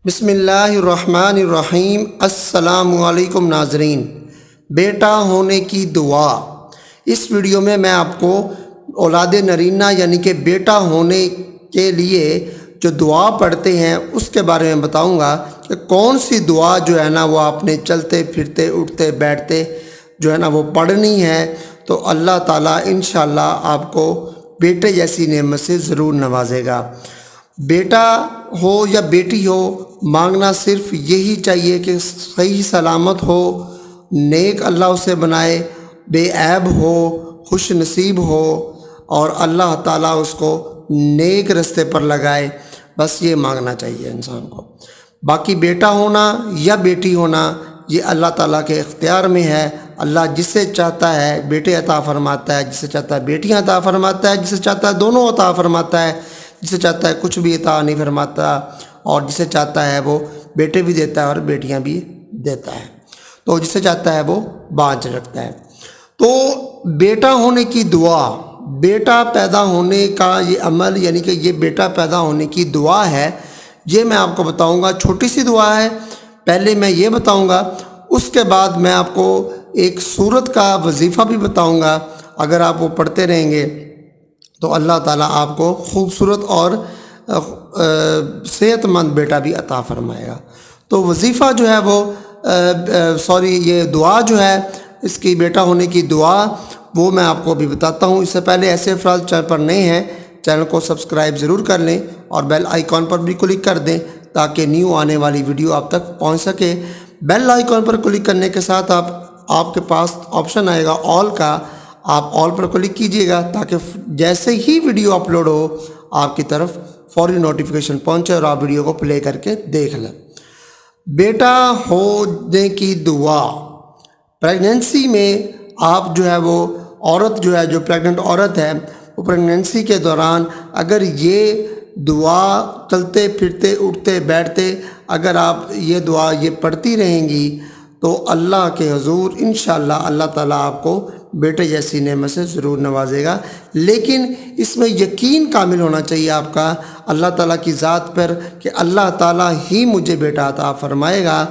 بسم اللہ الرحمن الرحیم۔ السلام علیکم ناظرین، بیٹا ہونے کی دعا۔ اس ویڈیو میں آپ کو اولاد نرینہ یعنی کہ بیٹا ہونے کے لیے جو دعا پڑھتے ہیں اس کے بارے میں بتاؤں گا کہ کون سی دعا جو ہے نا وہ آپ نے چلتے پھرتے اٹھتے بیٹھتے جو ہے نا وہ پڑھنی ہے، تو اللہ تعالیٰ انشاءاللہ آپ کو بیٹے جیسی نعمت سے ضرور نوازے گا۔ بیٹا ہو یا بیٹی ہو، مانگنا صرف یہی چاہیے کہ صحیح سلامت ہو، نیک اللہ اسے بنائے، بے عیب ہو، خوش نصیب ہو اور اللہ تعالیٰ اس کو نیک رستے پر لگائے۔ بس یہ مانگنا چاہیے انسان کو۔ باقی بیٹا ہونا یا بیٹی ہونا یہ اللہ تعالیٰ کے اختیار میں ہے۔ اللہ جسے چاہتا ہے بیٹے عطا فرماتا ہے، جسے چاہتا ہے بیٹیاں عطا فرماتا ہے، جسے چاہتا ہے دونوں عطا فرماتا ہے، جسے چاہتا ہے کچھ بھی عطا نہیں فرماتا، اور جسے چاہتا ہے وہ بیٹے بھی دیتا ہے اور بیٹیاں بھی دیتا ہے، تو جسے چاہتا ہے وہ بانجھ رکھتا ہے۔ تو بیٹا ہونے کی دعا، بیٹا پیدا ہونے کا یہ عمل یعنی کہ یہ بیٹا پیدا ہونے کی دعا ہے، یہ میں آپ کو بتاؤں گا۔ چھوٹی سی دعا ہے، پہلے میں یہ بتاؤں گا، اس کے بعد میں آپ کو ایک سورت کا وظیفہ بھی بتاؤں گا۔ اگر آپ وہ پڑھتے رہیں گے تو اللہ تعالیٰ آپ کو خوبصورت اور صحت مند بیٹا بھی عطا فرمائے گا۔ تو وظیفہ جو ہے وہ یہ دعا جو ہے اس کی بیٹا ہونے کی دعا، وہ میں آپ کو ابھی بتاتا ہوں۔ اس سے پہلے ایسے افراد چینل پر نئے ہیں، چینل کو سبسکرائب ضرور کر لیں اور بیل آئیکن پر بھی کلک کر دیں تاکہ نیو آنے والی ویڈیو آپ تک پہنچ سکے۔ بیل آئیکن پر کلک کرنے کے ساتھ آپ کے پاس آپشن آئے گا آل کا، آپ آل پر کلک کیجئے گا تاکہ جیسے ہی ویڈیو اپلوڈ ہو آپ کی طرف فوری نوٹیفیکیشن پہنچے اور آپ ویڈیو کو پلے کر کے دیکھ لیں۔ بیٹا ہونے کی دعا، پریگننسی میں آپ جو ہے وہ عورت جو ہے، جو پریگننٹ عورت ہے، وہ پریگننسی کے دوران اگر یہ دعا چلتے پھرتے اٹھتے بیٹھتے اگر آپ یہ دعا یہ پڑھتی رہیں گی تو اللہ کے حضور انشاءاللہ اللہ تعالیٰ آپ کو بیٹے جیسی نعمت سے ضرور نوازے گا۔ لیکن اس میں یقین کامل ہونا چاہیے آپ کا اللہ تعالیٰ کی ذات پر کہ اللہ تعالیٰ ہی مجھے بیٹا عطا فرمائے گا۔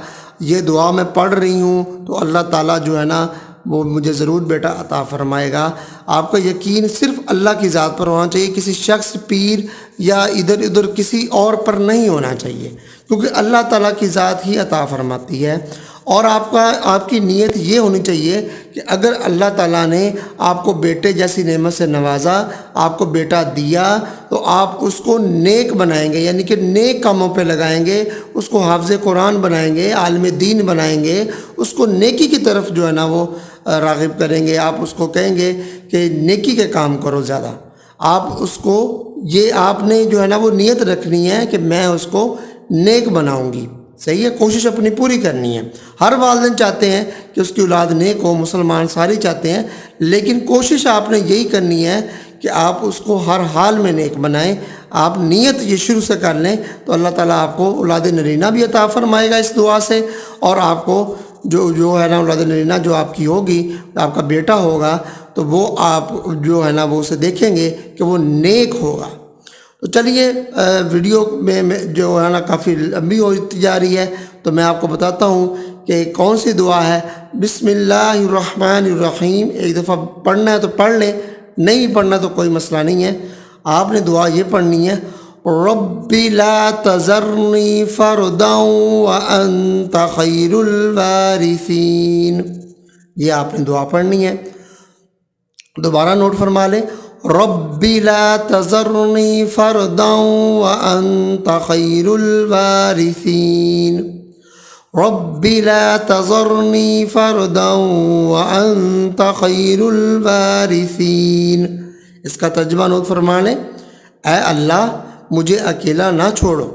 یہ دعا میں پڑھ رہی ہوں تو اللہ تعالیٰ جو ہے نا وہ مجھے ضرور بیٹا عطا فرمائے گا۔ آپ کا یقین صرف اللہ کی ذات پر ہونا چاہیے، کسی شخص، پیر یا ادھر ادھر کسی اور پر نہیں ہونا چاہیے، کیونکہ اللہ تعالیٰ کی ذات ہی عطا فرماتی ہے۔ اور آپ کی نیت یہ ہونی چاہیے کہ اگر اللہ تعالیٰ نے آپ کو بیٹے جیسی نعمت سے نوازا، آپ کو بیٹا دیا، تو آپ اس کو نیک بنائیں گے، یعنی کہ نیک کاموں پہ لگائیں گے، اس کو حافظ قرآن بنائیں گے، عالم دین بنائیں گے، اس کو نیکی کی طرف جو ہے نا وہ راغب کریں گے۔ آپ اس کو کہیں گے کہ نیکی کے کام کرو زیادہ۔ آپ اس کو یہ آپ نے جو ہے نا وہ نیت رکھنی ہے کہ میں اس کو نیک بناؤں گی، صحیح ہے، کوشش اپنی پوری کرنی ہے۔ ہر والدین چاہتے ہیں کہ اس کی اولاد نیک ہو، مسلمان سارے چاہتے ہیں، لیکن کوشش آپ نے یہی کرنی ہے کہ آپ اس کو ہر حال میں نیک بنائیں۔ آپ نیت یہ شروع سے کر لیں تو اللہ تعالیٰ آپ کو اولاد نرینہ بھی عطا فرمائے گا اس دعا سے، اور آپ کو جو ہے نا اولاد نرینہ جو آپ کی ہوگی، آپ کا بیٹا ہوگا، تو وہ آپ جو ہے نا وہ اسے دیکھیں گے کہ وہ نیک ہوگا۔ تو چلیے ویڈیو میں جو ہے نا کافی لمبی ہوتی جا رہی ہے، تو میں آپ کو بتاتا ہوں کہ کون سی دعا ہے۔ بسم اللہ الرحمن الرحیم، ایک دفعہ پڑھنا ہے تو پڑھ لیں، نہیں پڑھنا تو کوئی مسئلہ نہیں ہے۔ آپ نے دعا یہ پڑھنی ہے، رب لا تذرنی فردا وانت خیر الوارثین۔ یہ آپ نے دعا پڑھنی ہے، دوبارہ نوٹ فرما لیں، رب لا تذرنی فردا وانت خیر الوارثین، رب لا تذرنی فردا وانت خیر الوارثین۔ اس کا ترجمہ نوٹ فرما لیں، اے اللہ مجھے اکیلا نہ چھوڑو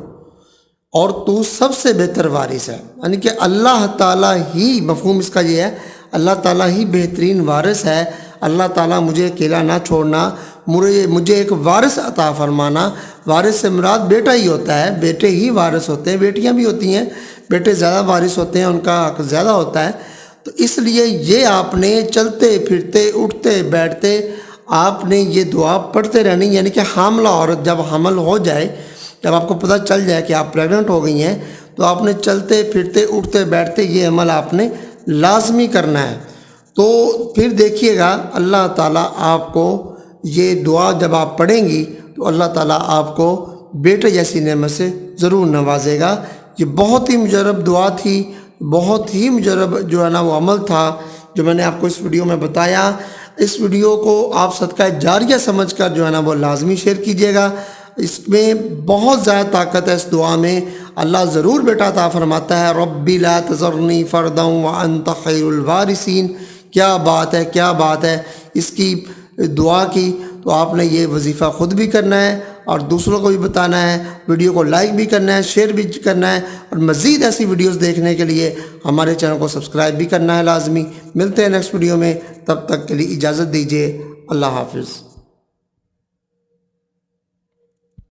اور تو سب سے بہتر وارث ہے، یعنی کہ اللہ تعالیٰ ہی، مفہوم اس کا یہ ہے، اللہ تعالیٰ ہی بہترین وارث ہے۔ اللہ تعالیٰ مجھے اکیلا نہ چھوڑنا، مجھے ایک وارث عطا فرمانا۔ وارث سے مراد بیٹا ہی ہوتا ہے، بیٹے ہی وارث ہوتے ہیں، بیٹیاں بھی ہوتی ہیں، بیٹے زیادہ وارث ہوتے ہیں، ان کا حق زیادہ ہوتا ہے۔ تو اس لیے یہ آپ نے چلتے پھرتے اٹھتے بیٹھتے آپ نے یہ دعا پڑھتے رہنی، یعنی کہ حاملہ عورت جب حمل ہو جائے، جب آپ کو پتہ چل جائے کہ آپ پریگننٹ ہو گئی ہیں، تو آپ نے چلتے پھرتے اٹھتے بیٹھتے یہ عمل آپ نے لازمی کرنا ہے۔ تو پھر دیکھیے گا اللہ تعالیٰ آپ کو یہ دعا جب آپ پڑھیں گی تو اللہ تعالیٰ آپ کو بیٹے جیسی نعمت سے ضرور نوازے گا۔ یہ بہت ہی مجرب دعا تھی، بہت ہی مجرب جو ہے نا وہ عمل تھا جو میں نے آپ کو اس ویڈیو میں بتایا۔ اس ویڈیو کو آپ صدقہ جاریہ سمجھ کر جو ہے نا وہ لازمی شیئر کیجیے گا۔ اس میں بہت زیادہ طاقت ہے اس دعا میں۔ اللہ ضرور بیٹا عطا فرماتا ہے، ربی لا تذرنی فردا وانت خیر الوارثین۔ کیا بات ہے، کیا بات ہے اس کی دعا کی۔ تو آپ نے یہ وظیفہ خود بھی کرنا ہے اور دوسروں کو بھی بتانا ہے، ویڈیو کو لائک بھی کرنا ہے، شیئر بھی کرنا ہے، اور مزید ایسی ویڈیوز دیکھنے کے لیے ہمارے چینل کو سبسکرائب بھی کرنا ہے لازمی۔ ملتے ہیں نیکسٹ ویڈیو میں، تب تک کے لیے اجازت دیجیے، اللہ حافظ۔